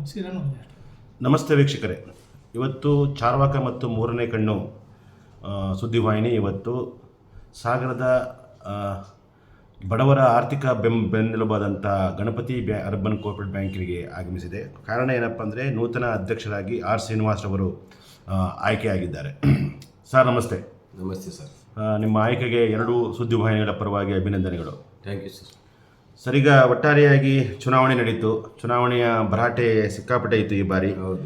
ಮುಗಿಸಿ ನಾನು ಹೋದೆ ಅಷ್ಟೇ. ನಮಸ್ತೆ ವೀಕ್ಷಕರೇ, ಇವತ್ತು ಚಾರ್ವಾಕ ಮತ್ತು ಮೂರನೇ ಕಣ್ಣು ಸುದ್ದಿವಾಹಿನಿ ಇವತ್ತು ಸಾಗರದ ಬಡವರ ಆರ್ಥಿಕ ಬೆನ್ನೆಲುಬಾದಂಥ ಗಣಪತಿ ಅರ್ಬನ್ ಕೋಆಪರೇಟಿವ್ ಬ್ಯಾಂಕಿಗೆ ಆಗಮಿಸಿದೆ. ಕಾರಣ ಏನಪ್ಪ ಅಂದರೆ ನೂತನ ಅಧ್ಯಕ್ಷರಾಗಿ ಆರ್ ಶ್ರೀನಿವಾಸ್ರವರು ಆಯ್ಕೆಯಾಗಿದ್ದಾರೆ. ಸರ್ ನಮಸ್ತೆ. ನಮಸ್ತೆ ಸರ್. ನಿಮ್ಮ ಆಯ್ಕೆಗೆ ಎರಡೂ ಸುದ್ದಿವಾಹಿನಿಗಳ ಪರವಾಗಿ ಅಭಿನಂದನೆಗಳು. Thank you sir. ಸರ್, ಈಗ ಒಟ್ಟಾರೆಯಾಗಿ ಚುನಾವಣೆ ನಡೀತು. ಚುನಾವಣೆಯ ಭರಾಟೆ ಸಿಕ್ಕಾಪಟ್ಟೆ ಇತ್ತು ಈ ಬಾರಿ. ಹೌದು.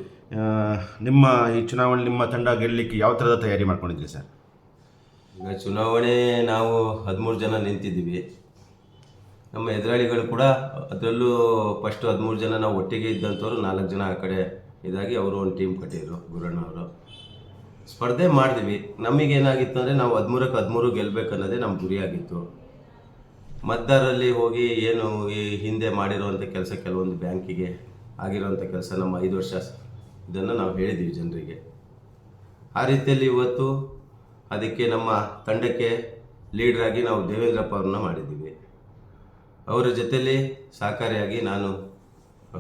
ನಿಮ್ಮ ಈ ಚುನಾವಣೆ ನಿಮ್ಮ ತಂಡ ಗೆಲ್ಲಲಿಕ್ಕೆ ಯಾವ ಥರದ ತಯಾರಿ ಮಾಡ್ಕೊಂಡಿದ್ರಿ ಸರ್? ಈಗ ಚುನಾವಣೆ ನಾವು 13 ಜನ ನಿಂತಿದ್ದೀವಿ. ನಮ್ಮ ಎದುರಾಳಿಗಳು ಕೂಡ ಅದರಲ್ಲೂ ಫಸ್ಟ್ 13 ಜನ ನಾವು ಒಟ್ಟಿಗೆ ಇದ್ದಂಥವ್ರು 4 ಜನ ಆ ಕಡೆ ಇದಾಗಿ ಅವರು ಒಂದು ಟೀಮ್ ಕಟ್ಟಿದ್ರು, ಗುರಣ್ಣ ಅವರು. ಸ್ಪರ್ಧೆ ಮಾಡಿದ್ವಿ. ನಮಗೇನಾಗಿತ್ತು ಅಂದರೆ ನಾವು 13ಕ್ಕೆ 13 ಗೆಲ್ಲಬೇಕನ್ನೋದೇ ನಮ್ಮ ಗುರಿಯಾಗಿತ್ತು. ಮತದಾರರಲ್ಲಿ ಹೋಗಿ ಏನು ಈ ಹಿಂದೆ ಮಾಡಿರೋವಂಥ ಕೆಲಸ, ಕೆಲವೊಂದು ಬ್ಯಾಂಕಿಗೆ ಆಗಿರೋವಂಥ ಕೆಲಸ ನಮ್ಮ 5 ವರ್ಷ ಇದನ್ನು ನಾವು ಹೇಳಿದ್ದೀವಿ ಜನರಿಗೆ. ಆ ರೀತಿಯಲ್ಲಿ ಇವತ್ತು ಅದಕ್ಕೆ ನಮ್ಮ ತಂಡಕ್ಕೆ ಲೀಡ್ರಾಗಿ ನಾವು ದೇವೇಂದ್ರಪ್ಪ ಅವ್ರನ್ನ ಮಾಡಿದ್ದೀವಿ. ಅವರ ಜೊತೆಯಲ್ಲಿ ಸಹಕಾರಿಯಾಗಿ ನಾನು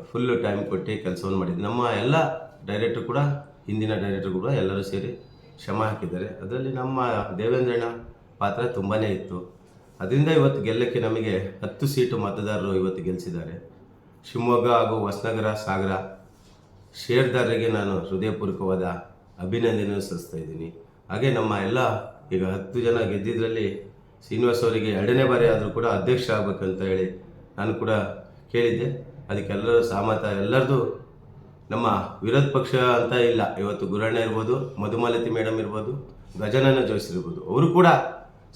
ಫುಲ್ಲು ಟೈಮ್ ಕೊಟ್ಟು ಕೆಲಸವನ್ನು ಮಾಡಿದ್ದೆ. ನಮ್ಮ ಎಲ್ಲ ಡೈರೆಕ್ಟ್ರು ಕೂಡ, ಹಿಂದಿನ ಡೈರೆಕ್ಟ್ರು ಕೂಡ ಎಲ್ಲರೂ ಸೇರಿ ಶ್ರಮ ಹಾಕಿದ್ದಾರೆ. ಅದರಲ್ಲಿ ನಮ್ಮ ದೇವೇಂದ್ರಣ್ಣ ಪಾತ್ರ ತುಂಬಾ ಇತ್ತು. ಅದರಿಂದ ಇವತ್ತು ಗೆಲ್ಲಕ್ಕೆ ನಮಗೆ 10 ಸೀಟು ಮತದಾರರು ಇವತ್ತು ಗೆಲ್ಲಿಸಿದ್ದಾರೆ. ಶಿವಮೊಗ್ಗ ಹಾಗೂ ಹೊಸನಗರ, ಸಾಗರ ಷೇರ್ದಾರರಿಗೆ ನಾನು ಹೃದಯಪೂರ್ವಕವಾದ ಅಭಿನಂದನೆ ಸಲ್ಲಿಸ್ತಾ ಇದ್ದೀನಿ. ಹಾಗೆ ನಮ್ಮ ಎಲ್ಲ ಈಗ 10 ಜನ ಗೆದ್ದಿದ್ರಲ್ಲಿ ಶ್ರೀನಿವಾಸ್ ಅವರಿಗೆ 2ನೇ ಬಾರಿ ಆದರೂ ಕೂಡ ಅಧ್ಯಕ್ಷ ಆಗಬೇಕಂತ ಹೇಳಿ ನಾನು ಕೂಡ ಕೇಳಿದ್ದೆ. ಅದಕ್ಕೆಲ್ಲರೂ ಸಹಮತ. ಎಲ್ಲರದು ನಮ್ಮ ವಿರೋಧ ಪಕ್ಷ ಅಂತ ಇಲ್ಲ. ಇವತ್ತು ಗುರಣ್ಣ ಇರ್ಬೋದು, ಮಧುಮಾಲತಿ ಮೇಡಮ್ ಇರ್ಬೋದು, ಗಜಾನನ ಜೋಶಿ ಇರ್ಬೋದು, ಅವರು ಕೂಡ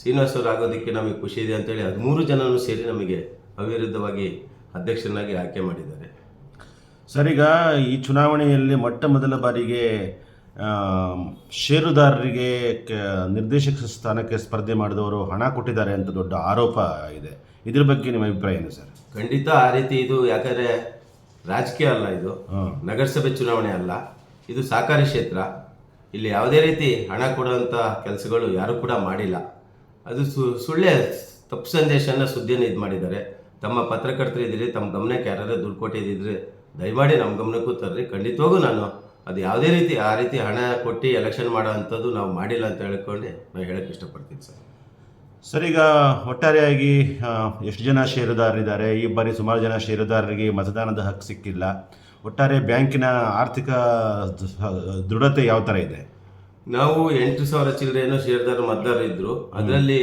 ಶ್ರೀನಿವಾಸ್ ಅವರು ಆಗೋದಕ್ಕೆ ನಮಗೆ ಖುಷಿ ಇದೆ ಅಂತೇಳಿ 13 ಜನನೂ ಸೇರಿ ನಮಗೆ ಅವಿರುದ್ಧವಾಗಿ ಅಧ್ಯಕ್ಷನಾಗಿ ಆಯ್ಕೆ ಮಾಡಿದ್ದಾರೆ. ಸರ್, ಈಗ ಈ ಚುನಾವಣೆಯಲ್ಲಿ ಮೊಟ್ಟ ಮೊದಲ ಬಾರಿಗೆ ಷೇರುದಾರರಿಗೆ ನಿರ್ದೇಶಕ ಸ್ಥಾನಕ್ಕೆ ಸ್ಪರ್ಧೆ ಮಾಡಿದವರು ಹಣ ಕೊಟ್ಟಿದ್ದಾರೆ ಅಂತ ದೊಡ್ಡ ಆರೋಪ ಇದೆ. ಇದ್ರ ಬಗ್ಗೆ ನಿಮ್ಮ ಅಭಿಪ್ರಾಯ ಏನು ಸರ್? ಖಂಡಿತ ಆ ರೀತಿ ಇದು. ಯಾಕಂದರೆ ರಾಜಕೀಯ ಅಲ್ಲ ಇದು, ನಗರಸಭೆ ಚುನಾವಣೆ ಅಲ್ಲ, ಇದು ಸಹಕಾರಿ ಕ್ಷೇತ್ರ. ಇಲ್ಲಿ ಯಾವುದೇ ರೀತಿ ಹಣ ಕೊಡುವಂಥ ಕೆಲಸಗಳು ಯಾರೂ ಕೂಡ ಮಾಡಿಲ್ಲ. ಅದು ಸುಳ್ಳೆ ತಪ್ಪು ಸಂದೇಶನ ಸುದ್ದಿಯನ್ನು ಇದು ಮಾಡಿದ್ದಾರೆ. ತಮ್ಮ ಪತ್ರಕರ್ತರು ಇದ್ದೀರಿ, ತಮ್ಮ ಗಮನಕ್ಕೆ ಯಾರಾದ್ರೂ ದುಡ್ಡು ಕೊಟ್ಟಿದ್ದರೆ ದಯಮಾಡಿ ನಮ್ಮ ಗಮನಕ್ಕೂ ತರ್ರಿ. ಖಂಡಿತವಾಗೂ ನಾನು ಅದು ಯಾವುದೇ ರೀತಿ ಆ ರೀತಿ ಹಣ ಕೊಟ್ಟು ಎಲೆಕ್ಷನ್ ಮಾಡೋ ಅಂಥದ್ದು ನಾವು ಮಾಡಿಲ್ಲ ಅಂತ ಹೇಳ್ಕೊಂಡು ನಾನು ಹೇಳೋಕ್ಕೆ ಇಷ್ಟಪಡ್ತೀನಿ ಸರ್. ಸರ್, ಈಗ ಒಟ್ಟಾರೆಯಾಗಿ ಎಷ್ಟು ಜನ ಷೇರುದಾರರಿದ್ದಾರೆ? ಈ ಬಾರಿ ಸುಮಾರು ಜನ ಷೇರುದಾರರಿಗೆ ಮತದಾನದ ಹಕ್ಕು ಸಿಕ್ಕಿಲ್ಲ. ಒಟ್ಟಾರೆ ಬ್ಯಾಂಕಿನ ಆರ್ಥಿಕ ದೃಢತೆ ಯಾವ ಥರ ಇದೆ? ನಾವು 8,000 ಚಿಲ್ಲರೆಯನ್ನು ಷೇರುದಾರರು ಮತದಾರರು ಇದ್ದರು. ಅದರಲ್ಲಿ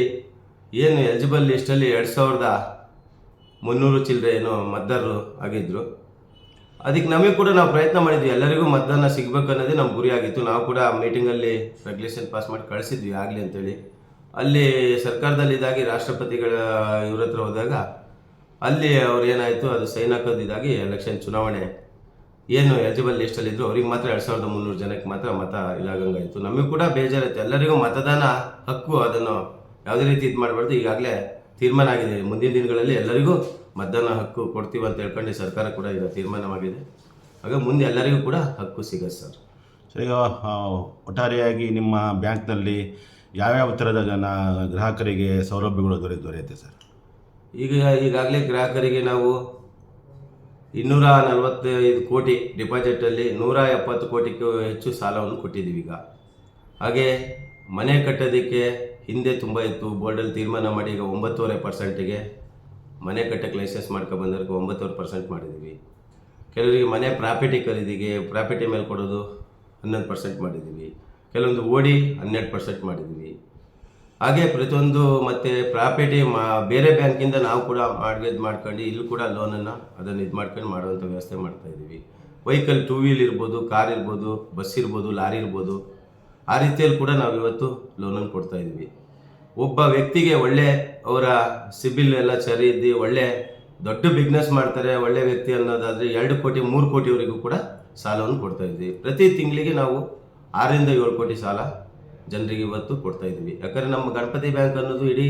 ಏನು ಎಲಿಜಿಬಲ್ ಲಿಸ್ಟಲ್ಲಿ 2,300 ಚಿಲ್ಲರೆ ಏನೋ ಮತದಾರರು ಆಗಿದ್ದರು. ಅದಕ್ಕೆ ನಮಗೆ ಕೂಡ ನಾವು ಪ್ರಯತ್ನ ಮಾಡಿದ್ವಿ, ಎಲ್ಲರಿಗೂ ಮತದಾನ ಸಿಗಬೇಕು ಅನ್ನೋದೇ ನಮ್ಮ ಗುರಿ ಆಗಿತ್ತು. ನಾವು ಕೂಡ ಮೀಟಿಂಗಲ್ಲಿ ರೆಗ್ಯುಲೇಷನ್ ಪಾಸ್ ಮಾಡಿ ಕಳಿಸಿದ್ವಿ ಆಗಲಿ ಅಂತೇಳಿ. ಅಲ್ಲಿ ಸರ್ಕಾರದಲ್ಲಿ ಇದಾಗಿ ರಾಷ್ಟ್ರಪತಿಗಳ ಇವ್ರ ಹತ್ರ ಹೋದಾಗ ಅಲ್ಲಿ ಅವ್ರು ಏನಾಯಿತು, ಅದು ಸೈನ್ ಹಾಕೋದು ಇದಾಗಿ ಎಲೆಕ್ಷನ್ ಚುನಾವಣೆ ಏನು ಎಲಿಜಿಬಲ್ ಲಿಸ್ಟಲ್ಲಿದ್ದರು ಅವ್ರಿಗೆ ಮಾತ್ರ 2,300 ಜನಕ್ಕೆ ಮಾತ್ರ ಮತ ಇದಾಗಂಗಾಯಿತು. ನಮಗೆ ಕೂಡ ಬೇಜಾರಾಯಿತು. ಎಲ್ಲರಿಗೂ ಮತದಾನ ಹಕ್ಕು, ಅದನ್ನು ಯಾವುದೇ ರೀತಿ ಇದು ಮಾಡಬಾರ್ದು. ಈಗಾಗಲೇ ತೀರ್ಮಾನ ಆಗಿದೆ, ಮುಂದಿನ ದಿನಗಳಲ್ಲಿ ಎಲ್ಲರಿಗೂ ಮತದಾನ ಹಕ್ಕು ಕೊಡ್ತೀವಿ ಅಂತ ಹೇಳ್ಕೊಂಡು ಸರ್ಕಾರ ಕೂಡ ಈಗ ತೀರ್ಮಾನವಾಗಿದೆ. ಆಗ ಮುಂದೆ ಎಲ್ಲರಿಗೂ ಕೂಡ ಹಕ್ಕು ಸಿಗುತ್ತೆ ಸರ್. ಸೊ ಈಗ ಒಟ್ಟಾರೆಯಾಗಿ ನಿಮ್ಮ ಬ್ಯಾಂಕ್ನಲ್ಲಿ ಯಾವ್ಯಾವ ಥರದ ಗ್ರಾಹಕರಿಗೆ ಸೌಲಭ್ಯಗಳು ದೊರೆಯುತ್ತೆ ಸರ್? ಈಗಾಗಲೇ ಗ್ರಾಹಕರಿಗೆ ನಾವು 245 ಕೋಟಿ ಡಿಪಾಸಿಟಲ್ಲಿ 170 ಕೋಟಿಗೂ ಹೆಚ್ಚು ಸಾಲವನ್ನು ಕೊಟ್ಟಿದ್ದೀವಿ ಈಗ. ಹಾಗೆ ಮನೆ ಕಟ್ಟೋದಕ್ಕೆ ಹಿಂದೆ ತುಂಬ ಇತ್ತು, ಬೋರ್ಡಲ್ಲಿ ತೀರ್ಮಾನ ಮಾಡಿ ಈಗ 9.5%ಗೆ ಮನೆ ಕಟ್ಟಕ್ಕೆ ಲೈಸೆನ್ಸ್ ಮಾಡ್ಕೊಬಂದವ್ರಿಗೆ 9% ಮಾಡಿದ್ದೀವಿ. ಕೆಲವರಿಗೆ ಮನೆ ಪ್ರಾಪರ್ಟಿ ಖರೀದಿಗೆ ಪ್ರಾಪರ್ಟಿ ಮೇಲೆ ಕೊಡೋದು 11% ಮಾಡಿದ್ದೀವಿ. ಕೆಲವೊಂದು ಓಡಿ 12% ಮಾಡಿದ್ದೀವಿ. ಹಾಗೆ ಪ್ರತಿಯೊಂದು ಮತ್ತು ಪ್ರಾಪರ್ಟಿ ಬೇರೆ ಬ್ಯಾಂಕಿಂದ ನಾವು ಕೂಡ ಮಾಡ್ಕೊಂಡು ಇಲ್ಲೂ ಕೂಡ ಲೋನನ್ನು ಅದನ್ನು ಇದು ಮಾಡ್ಕೊಂಡು ಮಾಡುವಂಥ ವ್ಯವಸ್ಥೆ ಮಾಡ್ತಾಯಿದ್ದೀವಿ. ವೆಹಿಕಲ್ 2 ವೀಲ್ ಇರ್ಬೋದು, ಕಾರ್ ಇರ್ಬೋದು, ಬಸ್ ಇರ್ಬೋದು, ಲಾರಿ ಇರ್ಬೋದು, ಆ ರೀತಿಯಲ್ಲಿ ಕೂಡ ನಾವು ಇವತ್ತು ಲೋನನ್ನು ಕೊಡ್ತಾಯಿದ್ದೀವಿ. ಒಬ್ಬ ವ್ಯಕ್ತಿಗೆ ಒಳ್ಳೆ ಅವರ ಸಿಬಿಲ್ ಎಲ್ಲ ಸರಿ ಇದ್ದು ಒಳ್ಳೆ ದೊಡ್ಡ ಬಿಸ್ನೆಸ್ ಮಾಡ್ತಾರೆ ಒಳ್ಳೆ ವ್ಯಕ್ತಿ ಅನ್ನೋದಾದರೆ 2 ಕೋಟಿ 3 ಕೋಟಿವರೆಗೂ ಕೂಡ ಸಾಲವನ್ನು ಕೊಡ್ತಾಯಿದ್ವಿ. ಪ್ರತಿ ತಿಂಗಳಿಗೆ ನಾವು 6ರಿಂದ 7 ಕೋಟಿ ಸಾಲ ಜನರಿಗೆ ಇವತ್ತು ಕೊಡ್ತಾಯಿದ್ವಿ. ಯಾಕಂದರೆ ನಮ್ಮ ಗಣಪತಿ ಬ್ಯಾಂಕ್ ಅನ್ನೋದು ಇಡೀ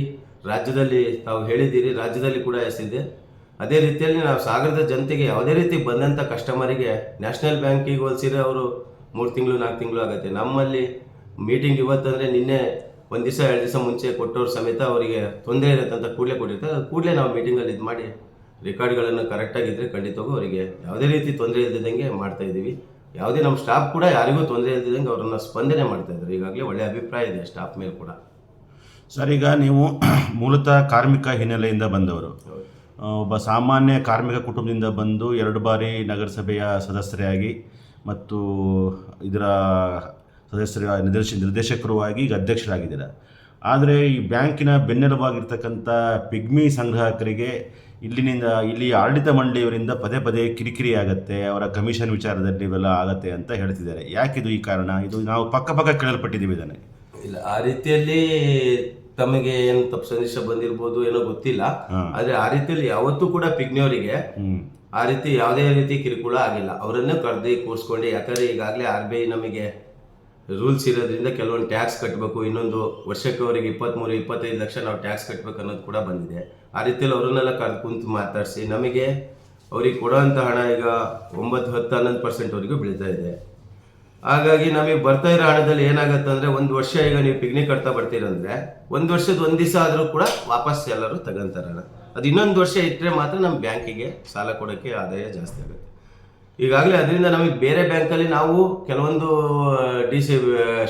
ರಾಜ್ಯದಲ್ಲಿ ತಾವು ಹೇಳಿದ್ದೀರಿ, ರಾಜ್ಯದಲ್ಲಿ ಕೂಡ ಹೆಸರಿದೆ. ಅದೇ ರೀತಿಯಲ್ಲಿ ನಾವು ಸಾಗರದ ಜನತೆಗೆ ಯಾವುದೇ ರೀತಿ ಬಂದಂಥ ಕಸ್ಟಮರಿಗೆ ನ್ಯಾಷನಲ್ ಬ್ಯಾಂಕಿಗೆ ಹೋಲಿಸಿದ್ರೆ ಅವರು 3 ತಿಂಗಳು 4 ತಿಂಗಳು ಆಗುತ್ತೆ. ನಮ್ಮಲ್ಲಿ ಮೀಟಿಂಗ್ ಇವತ್ತಂದರೆ ನಿನ್ನೆ 1 ದಿವಸ 2 ದಿವಸ ಮುಂಚೆ ಕೊಟ್ಟವ್ರ ಸಮೇತ ಅವರಿಗೆ ತೊಂದರೆ ಇರುತ್ತೆ ಅಂತ ಕೂಡಲೇ ಕೊಟ್ಟಿರ್ತಾರೆ. ಅದು ಕೂಡಲೇ ನಾವು ಮೀಟಿಂಗಲ್ಲಿ ಇದು ಮಾಡಿ ರೆಕಾರ್ಡ್ಗಳನ್ನು ಕರೆಕ್ಟಾಗಿದ್ದರೆ ಖಂಡಿತವಾಗೂ ಅವರಿಗೆ ಯಾವುದೇ ರೀತಿ ತೊಂದರೆ ಇಲ್ಲದಿದ್ದಂಗೆ ಮಾಡ್ತಾ ಇದ್ದೀವಿ. ಯಾವುದೇ ನಮ್ಮ ಸ್ಟಾಫ್ ಕೂಡ ಯಾರಿಗೂ ತೊಂದರೆ ಇಲ್ಲದಿದ್ದಂಗೆ ಅವರನ್ನು ಸ್ಪಂದನೆ ಮಾಡ್ತಾ ಇದ್ದಾರೆ. ಈಗಾಗಲೇ ಒಳ್ಳೆಯ ಅಭಿಪ್ರಾಯ ಇದೆ ಸ್ಟಾಫ್ ಮೇಲೆ ಕೂಡ. ಸರ್, ಈಗ ನೀವು ಮೂಲತಃ ಕಾರ್ಮಿಕ ಹಿನ್ನೆಲೆಯಿಂದ ಬಂದವರು, ಒಬ್ಬ ಸಾಮಾನ್ಯ ಕಾರ್ಮಿಕ ಕುಟುಂಬದಿಂದ ಬಂದು 2 ಬಾರಿ ನಗರಸಭೆಯ ಸದಸ್ಯರಾಗಿ ಮತ್ತು ಇದರ ನಿರ್ದೇಶಕರು ಆಗಿ ಈಗ ಅಧ್ಯಕ್ಷರಾಗಿದ್ದೀರಾ. ಆದರೆ ಈ ಬ್ಯಾಂಕಿನ ಬೆನ್ನೆಲುಬಾಗಿರ್ತಕ್ಕಂಥ ಪಿಗ್ಮಿ ಸಂಗ್ರಾಹಕರಿಗೆ ಇಲ್ಲಿ ಆಡಳಿತ ಮಂಡಳಿಯವರಿಂದ ಪದೇ ಪದೇ ಕಿರಿಕಿರಿ ಆಗುತ್ತೆ, ಅವರ ಕಮಿಷನ್ ವಿಚಾರದಲ್ಲಿ ಇವೆಲ್ಲ ಆಗತ್ತೆ ಅಂತ ಹೇಳ್ತಿದ್ದಾರೆ. ಯಾಕಿದು ಈ ಕಾರಣ? ಇದು ನಾವು ಪಕ್ಕ ಕೇಳಲ್ಪಟ್ಟಿದ್ದೀವಿ ಇದನ್ನು. ಇಲ್ಲ, ಆ ರೀತಿಯಲ್ಲಿ ತಮಗೆ ಏನು ತಪ್ಪು ಸಂದೇಶ ಬಂದಿರ್ಬೋದು ಏನೋ ಗೊತ್ತಿಲ್ಲ. ಆದ್ರೆ ಆ ರೀತಿಯಲ್ಲಿ ಯಾವತ್ತೂ ಕೂಡ ಪಿಗ್ನಿಯವರಿಗೆ ಆ ರೀತಿ ಯಾವುದೇ ರೀತಿ ಕಿರುಕುಳ ಆಗಿಲ್ಲ. ಅವರನ್ನೇ ಕರೆದು ಕೂರಿಸ್ಕೊಂಡು, ಯಾಕಂದ್ರೆ ಈಗಾಗಲೇ RBI ನಮಗೆ ರೂಲ್ಸ್ ಇರೋದ್ರಿಂದ ಕೆಲವೊಂದು ಟ್ಯಾಕ್ಸ್ ಕಟ್ಟಬೇಕು, ಇನ್ನೊಂದು ವರ್ಷಕ್ಕೆ ಅವರಿಗೆ 23-25 ಲಕ್ಷ ನಾವು ಟ್ಯಾಕ್ಸ್ ಕಟ್ಟಬೇಕು ಅನ್ನೋದು ಕೂಡ ಬಂದಿದೆ. ಆ ರೀತಿಯಲ್ಲಿ ಅವರನ್ನೆಲ್ಲ ಕರೆದು ಕುಂತು ಮಾತಾಡಿಸಿ ನಮಗೆ ಅವ್ರಿಗೆ ಕೊಡೋವಂಥ ಹಣ ಈಗ 9-10-11% ವರೆಗೂ ಬೀಳ್ತಾ ಇದೆ. ಹಾಗಾಗಿ ನಮಗೆ ಬರ್ತಾ ಇರೋ ಹಣದಲ್ಲಿ ಏನಾಗುತ್ತೆ ಅಂದರೆ, ಒಂದು ವರ್ಷ ಈಗ ನೀವು ಪಿಗ್ನಿ ಕಟ್ತಾ ಬರ್ತೀರಂದ್ರೆ 1 ವರ್ಷದ 1 ದಿವಸ ಆದರೂ ಕೂಡ ವಾಪಸ್ ಎಲ್ಲರೂ ತಗೊಂತಾರೆ ಹಣ. ಅದು ಇನ್ನೊಂದು ವರ್ಷ ಇಟ್ಟರೆ ಮಾತ್ರ ನಮ್ಮ ಬ್ಯಾಂಕಿಗೆ ಸಾಲ ಕೊಡೋಕ್ಕೆ ಆದಾಯ ಜಾಸ್ತಿ ಆಗುತ್ತೆ. ಈಗಾಗಲೇ ಅದರಿಂದ ನಮಗೆ ಬೇರೆ ಬ್ಯಾಂಕಲ್ಲಿ ನಾವು ಕೆಲವೊಂದು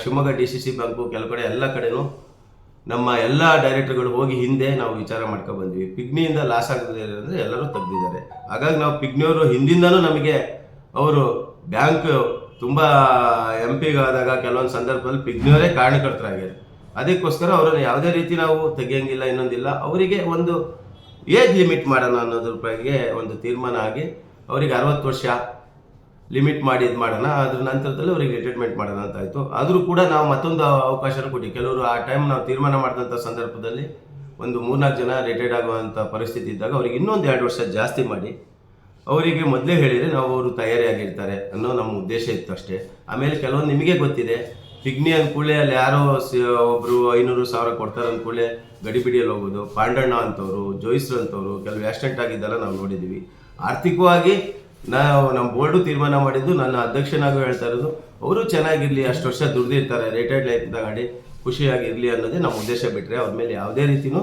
ಶಿವಮೊಗ್ಗ DCC ಬ್ಯಾಂಕು ಕೆಲವು ಕಡೆ ಎಲ್ಲ ಕಡೆನೂ ನಮ್ಮ ಎಲ್ಲ ಡೈರೆಕ್ಟರ್ಗಳು ಹೋಗಿ ಹಿಂದೆ ನಾವು ವಿಚಾರ ಮಾಡ್ಕೊಂಡು ಬಂದ್ವಿ. ಪಿಗ್ನಿಯಿಂದ ಲಾಸ್ ಆಗದೆ ಅಂದರೆ ಎಲ್ಲರೂ ತೆಗ್ದಿದ್ದಾರೆ. ಹಾಗಾಗಿ ನಾವು ಪಿಗ್ನಿಯವರು ಹಿಂದಿಂದನೂ ನಮಗೆ ಅವರು ಬ್ಯಾಂಕ್ ತುಂಬ ಆದಾಗ ಕೆಲವೊಂದು ಸಂದರ್ಭದಲ್ಲಿ ಪಿಗ್ನಿಯವರೇ ಕಾರಣಕರ್ತರಾಗಿದ್ದಾರೆ. ಅದಕ್ಕೋಸ್ಕರ ಅವರನ್ನು ಯಾವುದೇ ರೀತಿ ನಾವು ತೆಗಿಯಂಗಿಲ್ಲ, ಇನ್ನೊಂದಿಲ್ಲ. ಅವರಿಗೆ ಒಂದು ಏಜ್ ಲಿಮಿಟ್ ಮಾಡೋಣ ಅನ್ನೋದ್ರ ಬಗ್ಗೆ ಒಂದು ತೀರ್ಮಾನ ಆಗಿ ಅವರಿಗೆ 60 ವರ್ಷ ಲಿಮಿಟ್ ಮಾಡಿ ಇದು ಮಾಡೋಣ, ಅದ್ರ ನಂತರದಲ್ಲಿ ಅವರಿಗೆ ರಿಟೈರ್ಮೆಂಟ್ ಮಾಡೋಣ ಅಂತ ಆಯಿತು. ಆದರೂ ಕೂಡ ನಾವು ಮತ್ತೊಂದು ಅವಕಾಶನ ಕೊಟ್ಟಿವಿ. ಕೆಲವರು ಆ ಟೈಮ್ ನಾವು ತೀರ್ಮಾನ ಮಾಡಿದಂಥ ಸಂದರ್ಭದಲ್ಲಿ ಒಂದು 3-4 ಜನ ರಿಟೈರ್ಡ್ ಆಗುವಂಥ ಪರಿಸ್ಥಿತಿ ಇದ್ದಾಗ ಅವರಿಗೆ ಇನ್ನೊಂದು 2 ವರ್ಷ ಜಾಸ್ತಿ ಮಾಡಿ ಅವರಿಗೆ ಮೊದಲೇ ಹೇಳಿದರೆ ನಾವು ಅವರು ತಯಾರಿಯಾಗಿರ್ತಾರೆ ಅನ್ನೋ ನಮ್ಮ ಉದ್ದೇಶ ಇತ್ತು ಅಷ್ಟೇ. ಆಮೇಲೆ ಕೆಲವೊಂದು ನಿಮಗೆ ಗೊತ್ತಿದೆ, ಪಿಗ್ನಿ ಅಂದ್ಕೂಡಲೇ ಅಲ್ಲಿ ಯಾರೋ ಒಬ್ಬರು 500,000 ಕೊಡ್ತಾರೆ ಅಂದ್ಕೂಡಲೇ ಗಡಿಬಿಡಿಯಲ್ಲಿ ಹೋಗೋದು. ಪಾಂಡಣ್ಣ ಅಂತವರು, ಜೋಯಿಸ್ರು ಅಂತವರು ಕೆಲವು ಆಕ್ಸಿಡೆಂಟ್ ಆಗಿದ್ದೆಲ್ಲ ನಾವು ನೋಡಿದ್ದೀವಿ. ಆರ್ಥಿಕವಾಗಿ ನಾವು ನಮ್ಮ ಬೋರ್ಡು ತೀರ್ಮಾನ ಮಾಡಿದ್ದು, ನನ್ನ ಅಧ್ಯಕ್ಷನಾಗೂ ಹೇಳ್ತಾ ಇರೋದು, ಅವರು ಚೆನ್ನಾಗಿರಲಿ, ಅಷ್ಟು ವರ್ಷ ದುಡ್ದಿರ್ತಾರೆ, ರಿಟೈರ್ಡ್ ಲೈಫ್ ತಗೊಂಡು ಖುಷಿಯಾಗಿರಲಿ ಅನ್ನೋದೇ ನಮ್ಮ ಉದ್ದೇಶ. ಬಿಟ್ಟರೆ ಅವ್ರ ಮೇಲೆ ಯಾವುದೇ ರೀತಿಯೂ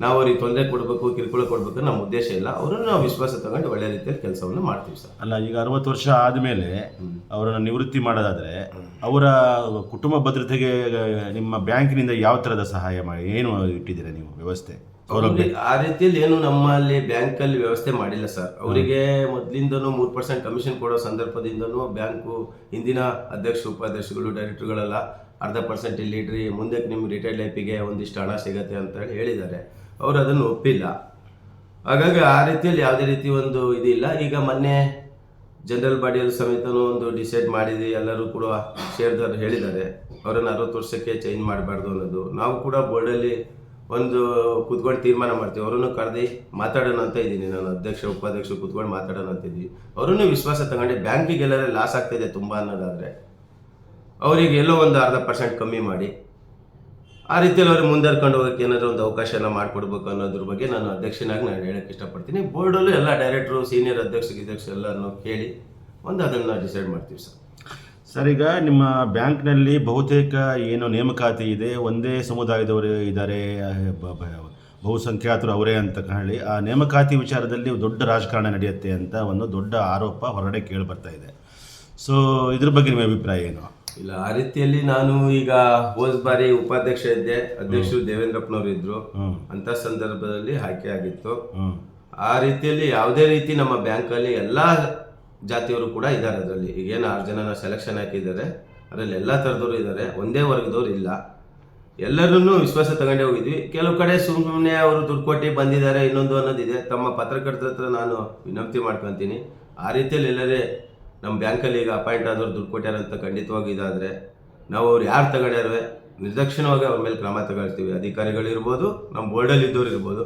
ನಾವು ಅವ್ರಿಗೆ ತೊಂದರೆ ಕೊಡಬೇಕು, ಕಿರುಕುಳ ಕೊಡಬೇಕು ನಮ್ಮ ಉದ್ದೇಶ ಇಲ್ಲ. ಅವರನ್ನು ನಾವು ವಿಶ್ವಾಸ ತಗೊಂಡು ಒಳ್ಳೆ ರೀತಿಯಲ್ಲಿ ಕೆಲಸವನ್ನು ಮಾಡ್ತೀವಿ ಸರ್. ಅಲ್ಲ, ಈಗ 60 ವರ್ಷ ಆದಮೇಲೆ ಅವರನ್ನು ನಿವೃತ್ತಿ ಮಾಡೋದಾದರೆ ಅವರ ಕುಟುಂಬ ಭದ್ರತೆಗೆ ನಿಮ್ಮ ಬ್ಯಾಂಕಿನಿಂದ ಯಾವ ಥರದ ಸಹಾಯ ಏನು ಇಟ್ಟಿದ್ದೀರಾ ನೀವು ವ್ಯವಸ್ಥೆ? ಆ ರೀತಿಯಲ್ಲಿ ಏನು ನಮ್ಮಲ್ಲಿ ಬ್ಯಾಂಕಲ್ಲಿ ವ್ಯವಸ್ಥೆ ಮಾಡಿಲ್ಲ ಸರ್. ಅವರಿಗೆ ಮೊದಲಿಂದನೂ 3% ಕಮಿಷನ್ ಕೊಡೋ ಸಂದರ್ಭದಿಂದನೂ ಬ್ಯಾಂಕು ಹಿಂದಿನ ಅಧ್ಯಕ್ಷರು, ಉಪಾಧ್ಯಕ್ಷಗಳು, ಡೈರೆಕ್ಟರ್ಗಳೆಲ್ಲ 0.5% ಇಲ್ಲಿ ಇಡ್ರಿ, ಮುಂದೆ ನಿಮ್ಮ ರಿಟೈರ್ಡ್ ಲೈಫಿಗೆ ಒಂದಿಷ್ಟು ಹಣ ಸಿಗುತ್ತೆ ಅಂತ ಹೇಳಿದ್ದಾರೆ. ಅವರು ಅದನ್ನು ಒಪ್ಪಿಲ್ಲ. ಹಾಗಾಗಿ ಆ ರೀತಿಯಲ್ಲಿ ಯಾವುದೇ ರೀತಿ ಒಂದು ಇದಿಲ್ಲ. ಈಗ ಮೊನ್ನೆ ಜನರಲ್ ಬಾಡಿಯಲ್ಲಿ ಸಮೇತನೂ ಒಂದು ಡಿಸೈಡ್ ಮಾಡಿದ್ವಿ, ಎಲ್ಲರೂ ಕೂಡ ಶೇರ್ದಾರರು ಹೇಳಿದ್ದಾರೆ ಅವರನ್ನು 60 ವರ್ಷಕ್ಕೆ ಚೇಂಜ್ ಮಾಡಬಾರ್ದು ಅನ್ನೋದು. ನಾವು ಕೂಡ ಬೋರ್ಡಲ್ಲಿ ಒಂದು ಕೂತ್ಕೊಂಡು ತೀರ್ಮಾನ ಮಾಡ್ತೀವಿ. ಅವರನ್ನು ಕರೆದು ಮಾತಾಡೋಣ ಅಂತ ಇದ್ದೀನಿ, ನಾನು ಅಧ್ಯಕ್ಷ ಉಪಾಧ್ಯಕ್ಷರು ಕೂತ್ಕೊಂಡು ಮಾತಾಡೋಣ ಅಂತಿದ್ವಿ. ಅವರನ್ನು ವಿಶ್ವಾಸ ತಗೊಂಡು ಬ್ಯಾಂಕಿಗೆ ಎಲ್ಲರೂ ಲಾಸ್ ಆಗ್ತಾಯಿದೆ ತುಂಬ ಅನ್ನೋದಾದರೆ ಅವರಿಗೆ ಎಲ್ಲೋ ಒಂದು 0.5% ಕಮ್ಮಿ ಮಾಡಿ ಆ ರೀತಿಯಲ್ಲಿ ಅವ್ರಿಗೆ ಮುಂದರ್ಕೊಂಡು ಹೋಗೋಕ್ಕೆ ಏನಾದರೂ ಒಂದು ಅವಕಾಶನ ಮಾಡಿಕೊಡ್ಬೇಕು ಅನ್ನೋದ್ರ ಬಗ್ಗೆ ನಾನು ಅಧ್ಯಕ್ಷನಾಗಿ ನಾನು ಹೇಳೋಕ್ಕೆ ಇಷ್ಟಪಡ್ತೀನಿ. ಬೋರ್ಡಲ್ಲೂ ಎಲ್ಲ ಡೈರೆಕ್ಟ್ರು, ಸೀನಿಯರ್ ಅಧ್ಯಕ್ಷರು ಎಲ್ಲರನ್ನು ಕೇಳಿ ಅದನ್ನು ಡಿಸೈಡ್ ಮಾಡ್ತೀವಿ ಸರ್. ಸರ್, ಈಗ ನಿಮ್ಮ ಬ್ಯಾಂಕ್ನಲ್ಲಿ ಬಹುತೇಕ ಏನು ನೇಮಕಾತಿ ಇದೆ, ಒಂದೇ ಸಮುದಾಯದವರು ಇದ್ದಾರೆ, ಬಹುಸಂಖ್ಯಾತರು ಅವರೇ ಅಂತ ಹೇಳಿ ಆ ನೇಮಕಾತಿ ವಿಚಾರದಲ್ಲಿ ದೊಡ್ಡ ರಾಜಕಾರಣ ನಡೆಯುತ್ತೆ ಅಂತ ಒಂದು ದೊಡ್ಡ ಆರೋಪ ಹೊರಗಡೆ ಕೇಳಿ ಬರ್ತಾ ಇದೆ. ಸೊ ಇದ್ರ ಬಗ್ಗೆ ನಿಮ್ಮ ಅಭಿಪ್ರಾಯ ಏನು? ಇಲ್ಲ, ಆ ರೀತಿಯಲ್ಲಿ ನಾನು ಈಗ ಹೋದ ಬಾರಿ ಉಪಾಧ್ಯಕ್ಷ ಇದ್ದೆ, ಅಧ್ಯಕ್ಷರು ದೇವೇಂದ್ರಪ್ಪನವರು ಇದ್ರು, ಅಂತ ಸಂದರ್ಭದಲ್ಲಿ ಆಯ್ಕೆ ಆಗಿತ್ತು. ಆ ರೀತಿಯಲ್ಲಿ ಯಾವುದೇ ರೀತಿ ನಮ್ಮ ಬ್ಯಾಂಕಲ್ಲಿ ಎಲ್ಲ ಜಾತಿಯವರು ಕೂಡ ಇದ್ದಾರೆ. ಅದರಲ್ಲಿ ಈಗೇನು 6 ಜನನ ಸೆಲೆಕ್ಷನ್ ಹಾಕಿದ್ದಾರೆ, ಅದರಲ್ಲಿ ಎಲ್ಲ ಥರದವರು ಇದ್ದಾರೆ, ಒಂದೇ ವರ್ಗದವ್ರು ಇಲ್ಲ. ಎಲ್ಲರನ್ನೂ ವಿಶ್ವಾಸ ತಗೊಂಡೇ ಹೋಗಿದ್ವಿ. ಕೆಲವು ಕಡೆ ಸುಮ್ಮನೆ ಅವರು ದುಡ್ಡು ಕೊಟ್ಟು ಬಂದಿದ್ದಾರೆ ಇನ್ನೊಂದು ಅನ್ನೋದಿದೆ. ತಮ್ಮ ಪತ್ರಕರ್ತರ ಹತ್ರ ನಾನು ವಿನಂತಿ ಮಾಡ್ಕೊತೀನಿ, ಆ ರೀತಿಯಲ್ಲಿ ಎಲ್ಲರೇ ನಮ್ಮ ಬ್ಯಾಂಕಲ್ಲಿ ಈಗ ಅಪಾಯಿಂಟ್ ಆದವ್ರು ದುಡ್ಡು ಕೊಟ್ಟಾರಂತ ಖಂಡಿತವಾಗಿ ಇದಾದರೆ ನಾವು ಅವ್ರು ಯಾರು ತಗೊಂಡ್ಯಾರವೆ ನಿರ್ದಾಕ್ಷಿಣ್ಯವಾಗಿ ಅವ್ರ ಮೇಲೆ ಕ್ರಮ ತಗೊಳ್ತೀವಿ. ಅಧಿಕಾರಿಗಳಿರ್ಬೋದು, ನಮ್ಮ ಬೋರ್ಡಲ್ಲಿ ಇದ್ದವ್ರು ಇರ್ಬೋದು.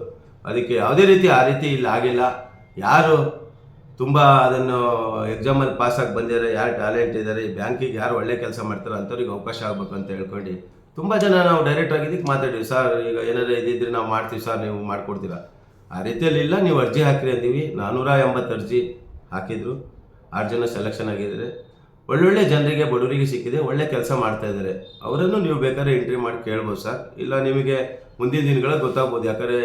ಅದಕ್ಕೆ ಯಾವುದೇ ರೀತಿ ಆ ರೀತಿ ಇಲ್ಲಿ ಆಗಿಲ್ಲ. ಯಾರು ತುಂಬ ಅದನ್ನು ಎಕ್ಸಾಮಲ್ಲಿ ಪಾಸಾಗಿ ಬಂದಿದ್ದಾರೆ, ಯಾರು ಟ್ಯಾಲೆಂಟ್ ಇದ್ದಾರೆ, ಈ ಬ್ಯಾಂಕಿಗೆ ಯಾರು ಒಳ್ಳೆ ಕೆಲಸ ಮಾಡ್ತಾರೋ ಅಂಥವ್ರಿಗೆ ಅವಕಾಶ ಆಗಬೇಕು ಅಂತ ಹೇಳ್ಕೊಂಡು ತುಂಬ ಜನ ನಾವು ಡೈರೆಕ್ಟ್ ಆಗಿದ್ದಕ್ಕೆ ಮಾತಾಡಿವಿ. ಸರ್, ಈಗ ಏನಾದರೂ ಇದ್ದಿದ್ರೆ ನಾವು ಮಾಡ್ತೀವಿ ಸರ್, ನೀವು ಮಾಡಿಕೊಡ್ತೀರಾ? ಆ ರೀತಿಯಲ್ಲಿ ಇಲ್ಲ, ನೀವು ಅರ್ಜಿ ಹಾಕಿರಿ ಅಂತೀವಿ. 480 ಅರ್ಜಿ ಹಾಕಿದ್ರು, 6 ಜನ ಸೆಲೆಕ್ಷನ್ ಆಗಿದ್ದಾರೆ. ಒಳ್ಳೊಳ್ಳೆ ಜನರಿಗೆ, ಬಡವರಿಗೆ ಸಿಕ್ಕಿದೆ, ಒಳ್ಳೆ ಕೆಲಸ ಮಾಡ್ತಾ ಇದ್ದಾರೆ. ಅವರನ್ನು ನೀವು ಬೇಕಾದ್ರೆ ಎಂಟ್ರಿ ಮಾಡಿ ಕೇಳ್ಬೋದು ಸರ್. ಇಲ್ಲ ನಿಮಗೆ ಮುಂದಿನ ದಿನಗಳಲ್ಲಿ ಗೊತ್ತಾಗ್ಬೋದು. ಯಾಕಂದರೆ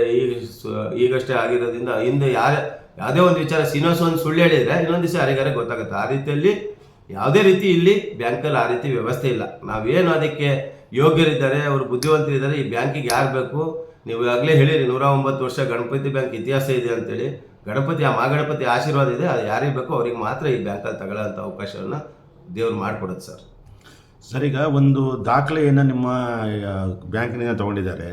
ಈಗಷ್ಟೇ ಆಗಿರೋದ್ರಿಂದ ಹಿಂದೆ ಯಾವುದೇ ಒಂದು ವಿಚಾರ ಶ್ರೀನಿವಾಸ ಒಂದು ಸುಳ್ಳು ಹೇಳಿದರೆ ಇನ್ನೊಂದು ದಿವಸ ಯಾರಿಗಾರ ಗೊತ್ತಾಗುತ್ತೆ. ಆ ರೀತಿಯಲ್ಲಿ ಯಾವುದೇ ರೀತಿ ಇಲ್ಲಿ ಬ್ಯಾಂಕಲ್ಲಿ ಆ ರೀತಿ ವ್ಯವಸ್ಥೆ ಇಲ್ಲ. ನಾವೇನು ಅದಕ್ಕೆ ಯೋಗ್ಯರಿದ್ದಾರೆ, ಅವರು ಬುದ್ಧಿವಂತರಿದ್ದಾರೆ, ಈ ಬ್ಯಾಂಕಿಗೆ ಯಾರು ಬೇಕು, ನೀವು ಆಗಲೇ ಹೇಳಿರಿ 109 ವರ್ಷ ಗಣಪತಿ ಬ್ಯಾಂಕ್ ಇತಿಹಾಸ ಇದೆ ಅಂತೇಳಿ. ಗಣಪತಿ ಮಹಾಗಣಪತಿ ಆಶೀರ್ವಾದ ಇದೆ, ಅದು ಯಾರಿಗೆ ಬೇಕೋ ಅವ್ರಿಗೆ ಮಾತ್ರ ಈ ಬ್ಯಾಂಕಲ್ಲಿ ತಗೊಳ್ಳೋಂಥ ಅವಕಾಶವನ್ನು ದೇವ್ರು ಮಾಡಿಕೊಡುತ್ತೆ ಸರ್. ಸರ್, ಈಗ ಒಂದು ದಾಖಲೆಯನ್ನು ನಿಮ್ಮ ಬ್ಯಾಂಕಿನಿಂದ ತೊಗೊಂಡಿದ್ದಾರೆ.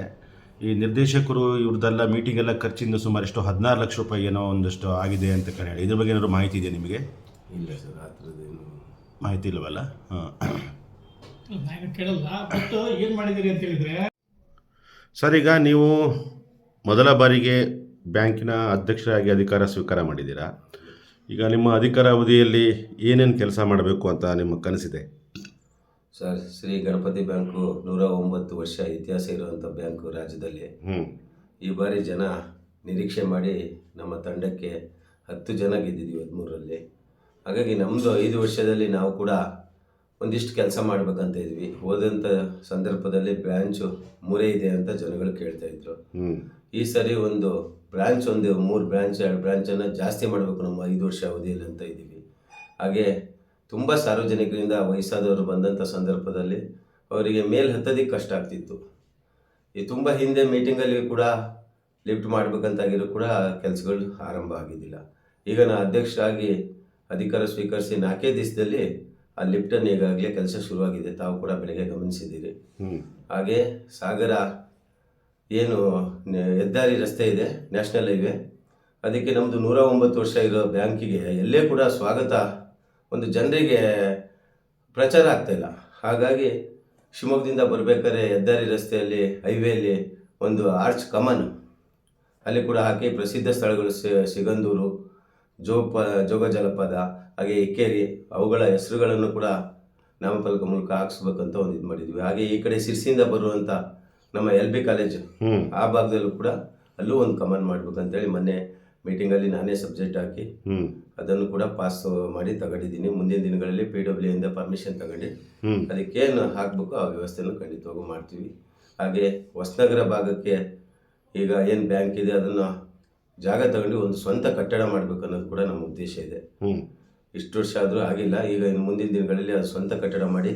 ಈ ನಿರ್ದೇಶಕರು ಇವ್ರದ್ದೆಲ್ಲ ಮೀಟಿಂಗ್ ಎಲ್ಲ ಖರ್ಚಿಂದ ಸುಮಾರು ಎಷ್ಟು 16 ಲಕ್ಷ ರೂಪಾಯಿ ಏನೋ ಒಂದಷ್ಟು ಆಗಿದೆ ಅಂತ ಹೇಳಿ, ಇದ್ರ ಬಗ್ಗೆ ಏನಾದ್ರು ಮಾಹಿತಿ ಇದೆಯಾ ನಿಮಗೆ? ಇಲ್ಲ ಸರ್, ಆ ಥರದ್ದೇನು ಮಾಹಿತಿ ಇಲ್ಲವಲ್ಲ? ಹಾಂ, ನಾನು ಕೇಳಲ್ಲ. ಬಟ್ ಏನು ಮಾಡಿದ್ದೀರಿ ಅಂತ ಹೇಳಿದರೆ, ಸರ್, ಈಗ ನೀವು ಮೊದಲ ಬಾರಿಗೆ ಬ್ಯಾಂಕಿನ ಅಧ್ಯಕ್ಷರಾಗಿ ಅಧಿಕಾರ ಸ್ವೀಕಾರ ಮಾಡಿದ್ದೀರಾ. ಈಗ ನಿಮ್ಮ ಅಧಿಕಾರ ಅವಧಿಯಲ್ಲಿ ಏನೇನು ಕೆಲಸ ಮಾಡಬೇಕು ಅಂತ ನಿಮ್ಮ ಕನಸಿದೆ? ಸರ್, ಶ್ರೀ ಗಣಪತಿ ಬ್ಯಾಂಕು 109 ವರ್ಷ ಇತಿಹಾಸ ಇರುವಂಥ ಬ್ಯಾಂಕು ರಾಜ್ಯದಲ್ಲಿ. ಈ ಬಾರಿ ಜನ ನಿರೀಕ್ಷೆ ಮಾಡಿ ನಮ್ಮ ತಂಡಕ್ಕೆ 10 ಜನ ಗೆದ್ದಿದ್ದೀವಿ 13ರಲ್ಲಿ. ಹಾಗಾಗಿ ನಮ್ಮದು 5 ವರ್ಷದಲ್ಲಿ ನಾವು ಕೂಡ ಒಂದಿಷ್ಟು ಕೆಲಸ ಮಾಡಬೇಕಂತ ಇದ್ವಿ. ಹೋದಂಥ ಸಂದರ್ಭದಲ್ಲಿ ಬ್ರ್ಯಾಂಚು 3 ಇದೆ ಅಂತ ಜನಗಳು ಕೇಳ್ತಾಯಿದ್ರು. ಈ ಸರಿ ಒಂದು 3 ಬ್ರ್ಯಾಂಚ್ 2 ಬ್ರ್ಯಾಂಚನ್ನು ಜಾಸ್ತಿ ಮಾಡಬೇಕು ನಮ್ಮ 5 ವರ್ಷ ಅವಧಿಯಲ್ಲಿ ಅಂತ ಇದ್ದೀವಿ. ಹಾಗೆ ತುಂಬ ಸಾರ್ವಜನಿಕರಿಂದ ವಯಸ್ಸಾದವರು ಬಂದಂಥ ಸಂದರ್ಭದಲ್ಲಿ ಅವರಿಗೆ ಮೇಲೆ ಹತ್ತೋದಕ್ಕೆ ಕಷ್ಟ ಆಗ್ತಿತ್ತು. ಈ ತುಂಬ ಹಿಂದೆ ಮೀಟಿಂಗಲ್ಲಿ ಕೂಡ ಲಿಫ್ಟ್ ಮಾಡಬೇಕಂತಾಗಿರೋ ಕೂಡ ಕೆಲಸಗಳು ಆರಂಭ ಆಗಿದ್ದಿಲ್ಲ. ಈಗ ನಾನು ಅಧ್ಯಕ್ಷರಾಗಿ ಅಧಿಕಾರ ಸ್ವೀಕರಿಸಿ 4 ದಿವಸದಲ್ಲಿ ಆ ಲಿಫ್ಟನ್ನು ಈಗಾಗಲೇ ಕೆಲಸ ಶುರುವಾಗಿದೆ. ತಾವು ಕೂಡ ಬೆಳಗ್ಗೆ ಗಮನಿಸಿದ್ದೀರಿ. ಹಾಗೆ ಸಾಗರ ಏನು ಹೆದ್ದಾರಿ ರಸ್ತೆ ಇದೆ, ನ್ಯಾಷನಲ್ ಹೈವೇ, ಅದಕ್ಕೆ ನಮ್ಮದು 109 ವರ್ಷ ಇರೋ ಬ್ಯಾಂಕಿಗೆ ಎಲ್ಲೇ ಕೂಡ ಸ್ವಾಗತ ಒಂದು ಜನರಿಗೆ ಪ್ರಚಾರ ಆಗ್ತಾಯಿಲ್ಲ. ಹಾಗಾಗಿ ಶಿವಮೊಗ್ಗದಿಂದ ಬರಬೇಕಾದ್ರೆ ಹೆದ್ದಾರಿ ರಸ್ತೆಯಲ್ಲಿ ಹೈವೇಲಿ ಒಂದು ಆರ್ಚ್ ಕಮನ್ ಅಲ್ಲಿ ಕೂಡ ಹಾಕಿ ಪ್ರಸಿದ್ಧ ಸ್ಥಳಗಳು ಸಿಗಂದೂರು, ಜೋಗ ಜಲಪಾತ, ಹಾಗೆ ಇಕ್ಕೇರಿ, ಅವುಗಳ ಹೆಸರುಗಳನ್ನು ಕೂಡ ನಾಮಫಲಕ ಮೂಲಕ ಹಾಕ್ಸ್ಬೇಕಂತ ಒಂದು ಇದು ಮಾಡಿದ್ವಿ. ಹಾಗೆ ಈ ಕಡೆ ಸಿರ್ಸಿಯಿಂದ ಬರುವಂಥ ನಮ್ಮ LB ಕಾಲೇಜು ಆ ಭಾಗದಲ್ಲೂ ಕೂಡ ಅಲ್ಲೂ ಒಂದು ಕಮನ್ ಮಾಡ್ಬೇಕಂತೇಳಿ ಮೊನ್ನೆ ಮೀಟಿಂಗಲ್ಲಿ ನಾನೇ ಸಬ್ಜೆಕ್ಟ್ ಹಾಕಿ ಅದನ್ನು ಕೂಡ ಪಾಸ್ ಮಾಡಿ ತಗೊಂಡಿದ್ದೀನಿ. ಮುಂದಿನ ದಿನಗಳಲ್ಲಿ PW ಇಂದ ಪರ್ಮಿಷನ್ ತಗೊಂಡು ಅದಕ್ಕೇನು ಹಾಕಬೇಕು ಆ ವ್ಯವಸ್ಥೆಯನ್ನು ಖಂಡಿತವಾಗೂ ಮಾಡ್ತೀವಿ. ಹಾಗೆ ಹೊಸನಗರ ಭಾಗಕ್ಕೆ ಈಗ ಏನು ಬ್ಯಾಂಕ್ ಇದೆ ಅದನ್ನು ಜಾಗ ತಗೊಂಡು ಒಂದು ಸ್ವಂತ ಕಟ್ಟಡ ಮಾಡಬೇಕು ಅನ್ನೋದು ಕೂಡ ನಮ್ಮ ಉದ್ದೇಶ ಇದೆ. ಇಷ್ಟು ವರ್ಷ ಆದರೂ ಆಗಿಲ್ಲ. ಈಗ ಇನ್ನು ಮುಂದಿನ ದಿನಗಳಲ್ಲಿ ಅದು ಸ್ವಂತ ಕಟ್ಟಡ ಮಾಡಿ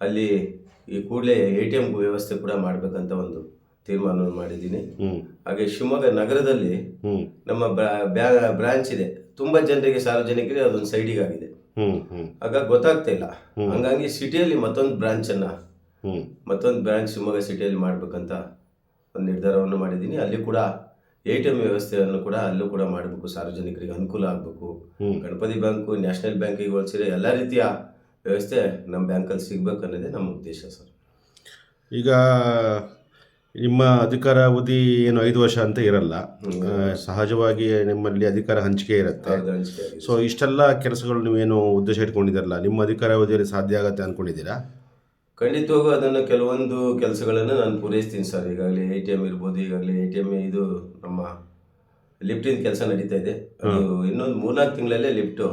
ಅಲ್ಲಿ ಈ ಕೂಡಲೇ ATM ವ್ಯವಸ್ಥೆ ಕೂಡ ಮಾಡಬೇಕಂತ ಒಂದು ತೀರ್ಮಾನ ಮಾಡಿದ್ದೀನಿ. ಹಾಗೆ ಶಿವಮೊಗ್ಗ ನಗರದಲ್ಲಿ ನಮ್ಮ ಬ್ರಾಂಚ್ ಇದೆ. ತುಂಬ ಜನರಿಗೆ ಸಾರ್ವಜನಿಕರಿಗೆ ಅದೊಂದು ಸೈಡಿಗೆ ಆಗಿದೆ. ಆಗ ಗೊತ್ತಾಗ್ತಾ ಇಲ್ಲ. ಹಂಗಾಗಿ ಸಿಟಿಯಲ್ಲಿ ಮತ್ತೊಂದು ಬ್ರಾಂಚ್ ಶಿವಮೊಗ್ಗ ಸಿಟಿಯಲ್ಲಿ ಮಾಡಬೇಕಂತ ಒಂದು ನಿರ್ಧಾರವನ್ನು ಮಾಡಿದ್ದೀನಿ. ಅಲ್ಲಿ ಕೂಡ ATM ವ್ಯವಸ್ಥೆಯನ್ನು ಕೂಡ ಅಲ್ಲೂ ಕೂಡ ಮಾಡಬೇಕು, ಸಾರ್ವಜನಿಕರಿಗೆ ಅನುಕೂಲ ಆಗಬೇಕು. ಗಣಪತಿ ಬ್ಯಾಂಕು ನ್ಯಾಷನಲ್ ಬ್ಯಾಂಕಿಗೆ ಹೋಲಿಸಿದ್ರೆ ಎಲ್ಲ ರೀತಿಯ ವ್ಯವಸ್ಥೆ ನಮ್ಮ ಬ್ಯಾಂಕಲ್ಲಿ ಸಿಗಬೇಕು ಅನ್ನೋದೇ ನಮ್ಮ ಉದ್ದೇಶ ಸರ್. ಈಗ ನಿಮ್ಮ ಅಧಿಕಾರ ಅವಧಿ ಏನು 5 ವರ್ಷ ಅಂತ ಇರಲ್ಲ, ಸಹಜವಾಗಿ ನಿಮ್ಮಲ್ಲಿ ಅಧಿಕಾರ ಹಂಚಿಕೆ ಇರುತ್ತೆ. ಸೊ ಇಷ್ಟೆಲ್ಲ ಕೆಲಸಗಳು ನೀವೇನು ಉದ್ದೇಶ ಇಟ್ಕೊಂಡಿದ್ದೀರಲ್ಲ, ನಿಮ್ಮ ಅಧಿಕಾರ ಅವಧಿಯಲ್ಲಿ ಸಾಧ್ಯ ಆಗುತ್ತೆ ಅಂದ್ಕೊಂಡಿದ್ದೀರಾ? ಖಂಡಿತವಾಗೂ ಅದನ್ನು ಕೆಲವೊಂದು ಕೆಲಸಗಳನ್ನು ನಾನು ಪೂರೈಸ್ತೀನಿ ಸರ್. ಈಗಾಗಲೇ ATM ಇರ್ಬೋದು, ಈಗಾಗಲೇ ATM ಇದು ನಮ್ಮ ಲಿಫ್ಟಿನ ಕೆಲಸ ನಡೀತಾ ಇದೆ. ಅದು ಇನ್ನೊಂದು 3-4 ತಿಂಗಳಲ್ಲೇ ಲಿಫ್ಟು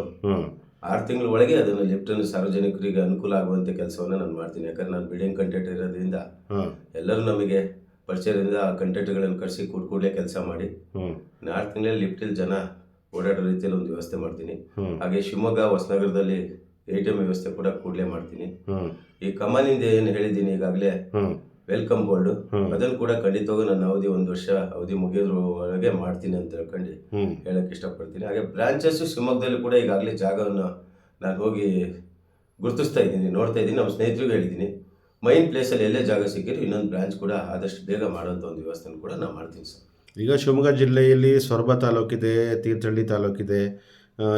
6 ತಿಂಗಳ ಒಳಗೆ ಅದನ್ನು ಲಿಫ್ಟನ್ನು ಸಾರ್ವಜನಿಕರಿಗೆ ಅನುಕೂಲ ಆಗುವಂಥ ಕೆಲಸವನ್ನು ನಾನು ಮಾಡ್ತೀನಿ. ಯಾಕಂದರೆ ನಾನು ಬಿಲ್ಡಿಂಗ್ ಕಂಟ್ರಾಕ್ಟರ್ ಇರೋದ್ರಿಂದ ಎಲ್ಲರೂ ನಮಗೆ ಪರಿಚಯದಿಂದ ಆ ಕಂಟ್ರಾಕ್ಟರ್ಗಳನ್ನು ಕರೆಸಿ ಕೂಡಲೇ ಕೆಲಸ ಮಾಡಿ 4 ತಿಂಗಳಲ್ಲಿ ಲಿಫ್ಟಲ್ಲಿ ಜನ ಓಡಾಡೋ ರೀತಿಯಲ್ಲಿ ಒಂದು ವ್ಯವಸ್ಥೆ ಮಾಡ್ತೀನಿ. ಹಾಗೆ ಶಿವಮೊಗ್ಗ ಹೊಸನಗರದಲ್ಲಿ ATM ವ್ಯವಸ್ಥೆ ಕೂಡ ಕೂಡಲೇ ಮಾಡ್ತೀನಿ. ಈ ಕಮಾನಿಂದ ಏನು ಹೇಳಿದ್ದೀನಿ ಈಗಾಗಲೇ ವೆಲ್ಕಮ್ ಬೋರ್ಡ್, ಅದನ್ನು ಕೂಡ ಖಂಡಿತವಾಗೂ ನನ್ನ ಅವಧಿ 1 ವರ್ಷ ಅವಧಿ ಮುಗಿಯೋದ್ರೊಳಗೆ ಮಾಡ್ತೀನಿ ಅಂತ ಹೇಳ್ಕೊಂಡು ಹೇಳಕ್ಕೆ ಇಷ್ಟಪಡ್ತೀನಿ. ಹಾಗೆ ಬ್ರಾಂಚಸ್ ಶಿವಮೊಗ್ಗದಲ್ಲಿ ಕೂಡ ಈಗಾಗಲೇ ಜಾಗವನ್ನು ನಾನು ಹೋಗಿ ಗುರುತಿಸ್ತಾ ಇದ್ದೀನಿ, ನೋಡ್ತಾ ಇದ್ದೀನಿ. ನಮ್ಮ ಸ್ನೇಹಿತರಿಗೂ ಹೇಳಿದ್ದೀನಿ, ಮೈನ್ ಪ್ಲೇಸಲ್ಲಿ ಎಲ್ಲೇ ಜಾಗ ಸಿಕ್ಕಿದ್ರು ಇನ್ನೊಂದು ಬ್ರಾಂಚ್ ಕೂಡ ಆದಷ್ಟು ಬೇಗ ಮಾಡೋಂಥ ಒಂದು ವ್ಯವಸ್ಥೆಯನ್ನು ಕೂಡ ನಾನು ಮಾಡ್ತೀನಿ ಸರ್. ಈಗ ಶಿವಮೊಗ್ಗ ಜಿಲ್ಲೆಯಲ್ಲಿ ಸೊರಬ ತಾಲೂಕಿದೆ, ತೀರ್ಥಹಳ್ಳಿ ತಾಲೂಕಿದೆ,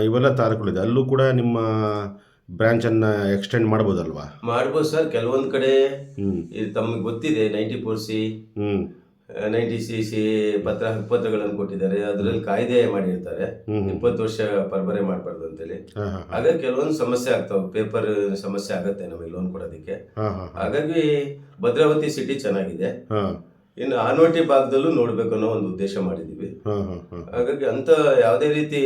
ಇವೆಲ್ಲ ತಾಲೂಕುಗಳಿದೆ. ಅಲ್ಲೂ ಕೂಡ ನಿಮ್ಮ ಬ್ರಾಂಚನ್ನು ಎಕ್ಸ್ಟೆಂಡ್ ಮಾಡ್ಬೋದಲ್ವಾ? ಮಾಡ್ಬೋದು ಸರ್. ಕೆಲವೊಂದು ಕಡೆ ತಮಗೆ ಗೊತ್ತಿದೆ 94C 90cc ಹಕ್ಕುಪತ್ರಗಳನ್ನು ಕೊಟ್ಟಿದ್ದಾರೆ. ಅದರಲ್ಲಿ ಕಾಯ್ದೆ ಮಾಡಿರ್ತಾರೆ 20 ವರ್ಷ ಪರ್ಬರೆ ಮಾಡಬಾರ್ದು ಅಂತೇಳಿ. ಹಾಗಾಗಿ ಕೆಲವೊಂದು ಸಮಸ್ಯೆ ಆಗ್ತಾವೆ, ಪೇಪರ್ ಸಮಸ್ಯೆ ಆಗುತ್ತೆ ನಮಗೆ ಲೋನ್ ಕೊಡೋದಕ್ಕೆ. ಹಾಗಾಗಿ ಭದ್ರಾವತಿ ಸಿಟಿ ಚೆನ್ನಾಗಿದೆ, ಇನ್ನು ಆನೋಟಿ ಭಾಗದಲ್ಲೂ ನೋಡ್ಬೇಕು ಅನ್ನೋ ಒಂದು ಉದ್ದೇಶ ಮಾಡಿದ್ದೀವಿ. ಹಾಗಾಗಿ ಅಂತ ಯಾವುದೇ ರೀತಿ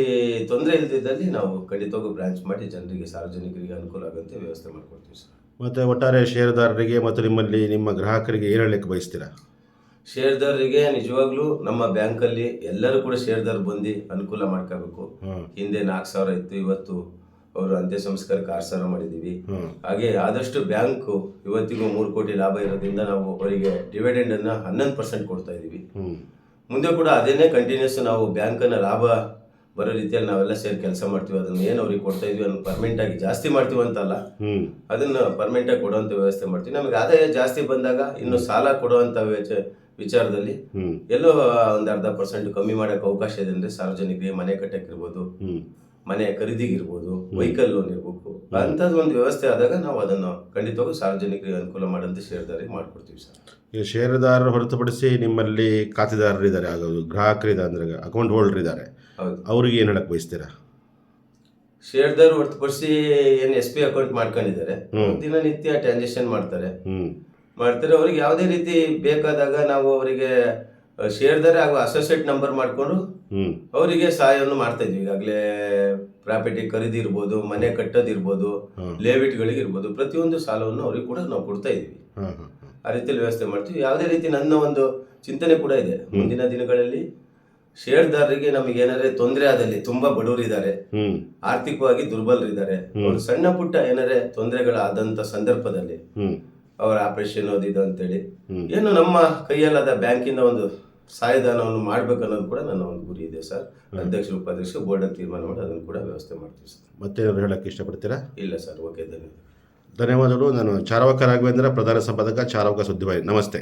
ತೊಂದರೆ ಇಲ್ದಿದ್ದಲ್ಲಿ ನಾವು ಖಂಡಿತವಾಗೂ ಬ್ರಾಂಚ್ ಮಾಡಿ ಜನರಿಗೆ ಸಾರ್ವಜನಿಕರಿಗೆ ಅನುಕೂಲ ಆಗುವಂತೆ ವ್ಯವಸ್ಥೆ ಮಾಡ್ಕೊಡ್ತೀವಿ ಸರ್. ಮತ್ತು ಒಟ್ಟಾರೆ ಷೇರುದಾರರಿಗೆ ಮತ್ತು ನಿಮ್ಮ ಗ್ರಾಹಕರಿಗೆ ಏನು ಹೇಳಲಿಕ್ಕೆ ಬಯಸ್ತೀರಾ? ಷೇರ್ದಾರರಿಗೆ ನಿಜವಾಗ್ಲೂ ನಮ್ಮ ಬ್ಯಾಂಕಲ್ಲಿ ಎಲ್ಲರೂ ಕೂಡ ಷೇರ್ದಾರ್ ಬಂದು ಅನುಕೂಲ ಮಾಡ್ಕೋಬೇಕು. ಹಿಂದೆ 4,000 ಇತ್ತು, ಇವತ್ತು ಅವರು ಅಂತ್ಯ ಸಂಸ್ಕಾರಕ್ಕೆ 6,000 ಮಾಡಿದ್ದೀವಿ. ಹಾಗೆ ಆದಷ್ಟು ಬ್ಯಾಂಕು ಇವತ್ತಿಗೂ 3 ಕೋಟಿ ಲಾಭ ಇರೋದ್ರಿಂದ ನಾವು ಅವರಿಗೆ ಡಿವಿಡೆಂಡ್ ಅನ್ನ 11% ಕೊಡ್ತಾ ಇದ್ದೀವಿ. ಮುಂದೆ ಕೂಡ ಅದೇನೇ ಕಂಟಿನ್ಯೂಸ್ ನಾವು ಬ್ಯಾಂಕನ್ನ ಲಾಭ ಬರೋ ರೀತಿಯಲ್ಲಿ ನಾವೆಲ್ಲ ಸೇರಿ ಕೆಲಸ ಮಾಡ್ತೀವಿ. ಅದನ್ನ ಏನು ಅವ್ರಿಗೆ ಕೊಡ್ತಾ ಇದೀವಿ ಅದನ್ನ ಪರ್ಮನೆಂಟ್ ಆಗಿ ಜಾಸ್ತಿ ಮಾಡ್ತೀವಿ ಅಂತಲ್ಲ, ಅದನ್ನ ಪರ್ಮನೆಂಟ್ ಆಗಿ ಕೊಡುವಂತ ವ್ಯವಸ್ಥೆ ಮಾಡ್ತೀವಿ. ನಮಗೆ ಆದಾಯ ಜಾಸ್ತಿ ಬಂದಾಗ ಇನ್ನು ಸಾಲ ಕೊಡುವಂತ ವಿಚಾರದಲ್ಲಿ ಎಲ್ಲೋ ಒಂದು 0.5% ಕಮ್ಮಿ ಮಾಡಕ್ಕೆ ಅವಕಾಶ ಇದೆ. ಅಂದ್ರೆ ಸಾರ್ವಜನಿಕರಿಗೆ ಮನೆ ಕಟ್ಟಕ್ಕಿರ್ಬೋದು, ಮನೆ ಖರೀದಿಗಿರ್ಬೋದು, ವೆಹಿಕಲ್ ಲೋನ್ ಇರ್ಬೇಕು, ಅಂತದ್ದು ಒಂದು ವ್ಯವಸ್ಥೆ ಆದಾಗ ನಾವು ಅದನ್ನು ಖಂಡಿತವಾಗೂ ಸಾರ್ವಜನಿಕರಿಗೆ ಅನುಕೂಲ ಮಾಡಂತೆ ಷೇರ್ದಾರಿಗೆ ಮಾಡ್ಕೊಡ್ತೀವಿ ಸರ್. ಈ ಷೇರುದಾರರು ಹೊರತುಪಡಿಸಿ ನಿಮ್ಮಲ್ಲಿ ಖಾತೆದಾರರು ಇದ್ದಾರೆ, ಆಗೋದು ಗ್ರಾಹಕರಿದ್ದಾರೆ, ಅಂದ್ರೆ ಅಕೌಂಟ್ ಹೋಲ್ಡರ್ ಇದ್ದಾರೆ, ಅವ್ರಿಗೆ ಏನು ಹೇಳಕ್ ಬಯಸ್ತೀರಾ? ಷೇರ್ದಾರ್ ಹೊರತುಪಡಿಸಿ ಏನು SP ಅಕೌಂಟ್ ಮಾಡ್ಕೊಂಡಿದ್ದಾರೆ, ದಿನನಿತ್ಯ ಟ್ರಾನ್ಸಾಕ್ಷನ್ ಮಾಡ್ತಾರೆ. ಅವ್ರಿಗೆ ಯಾವುದೇ ರೀತಿ ಬೇಕಾದಾಗ ನಾವು ಅವರಿಗೆ ಷೇರ್ದಾರ ಹಾಗೂ ಅಸೋಸಿಯೇಟ್ ನಂಬರ್ ಮಾಡ್ಕೊಂಡು ಅವರಿಗೆ ಸಹಾಯವನ್ನು ಮಾಡ್ತಾ ಇದ್ವಿ. ಈಗಾಗಲೇ ಪ್ರಾಪರ್ಟಿ ಖರೀದಿ ಇರ್ಬೋದು, ಮನೆ ಕಟ್ಟೋದಿರ್ಬೋದು, ಲೇವಿಟ್ಗಳಿಗೆ ಇರ್ಬೋದು, ಪ್ರತಿಯೊಂದು ಸಾಲವನ್ನು ಅವ್ರಿಗೆ ಕೂಡ ನಾವು ಕೊಡ್ತಾ ಇದ್ವಿ. ಆ ರೀತಿಯಲ್ಲಿ ವ್ಯವಸ್ಥೆ ಮಾಡ್ತೀವಿ. ಯಾವುದೇ ರೀತಿ ನನ್ನ ಒಂದು ಚಿಂತನೆ ಕೂಡ ಇದೆ, ಮುಂದಿನ ದಿನಗಳಲ್ಲಿ ಷೇರ್ದಾರರಿಗೆ ನಮಗೆ ಏನಾದ್ರೆ ತೊಂದರೆ ಆದಲ್ಲಿ, ತುಂಬಾ ಬಡವರಿದ್ದಾರೆ, ಆರ್ಥಿಕವಾಗಿ ದುರ್ಬಲರಿದ್ದಾರೆ, ಅವರು ಸಣ್ಣ ಪುಟ್ಟ ಏನಾದ್ರೆ ತೊಂದರೆಗಳಾದಂತ ಸಂದರ್ಭದಲ್ಲಿ ಅವರ ಆಪರೇಷನ್ ಇದು ಅಂತೇಳಿ ಏನು ನಮ್ಮ ಕೈಯಲ್ಲಾದ ಬ್ಯಾಂಕಿಂದ ಒಂದು ಸಹಾಯಧನವನ್ನು ಮಾಡ್ಬೇಕು ಅನ್ನೋದು ಕೂಡ ನನ್ನ ಒಂದು ಗುರಿ ಇದೆ ಸರ್. ಅಧ್ಯಕ್ಷರು ಉಪಾಧ್ಯಕ್ಷರು ಬೋರ್ಡ್ ತೀರ್ಮಾನ ಮಾಡಿ ಅದನ್ನು ಕೂಡ ವ್ಯವಸ್ಥೆ ಮಾಡ್ತೀವಿ ಸರ್. ಮತ್ತೇನಾದ್ರು ಹೇಳಕ್ಕೆ ಇಷ್ಟಪಡ್ತೀರಾ? ಇಲ್ಲ ಸರ್, ಓಕೆ, ಧನ್ಯವಾದ. ಧನ್ಯವಾದಗಳು. ನಾನು ಚಾರವಕ ರಾಘವೇಂದ್ರ, ಪ್ರಧಾನ ಸಂಪಾದಕ, ಚಾರವಕ ಸುದ್ದಿವಾಹಿನಿ. ನಮಸ್ತೆ.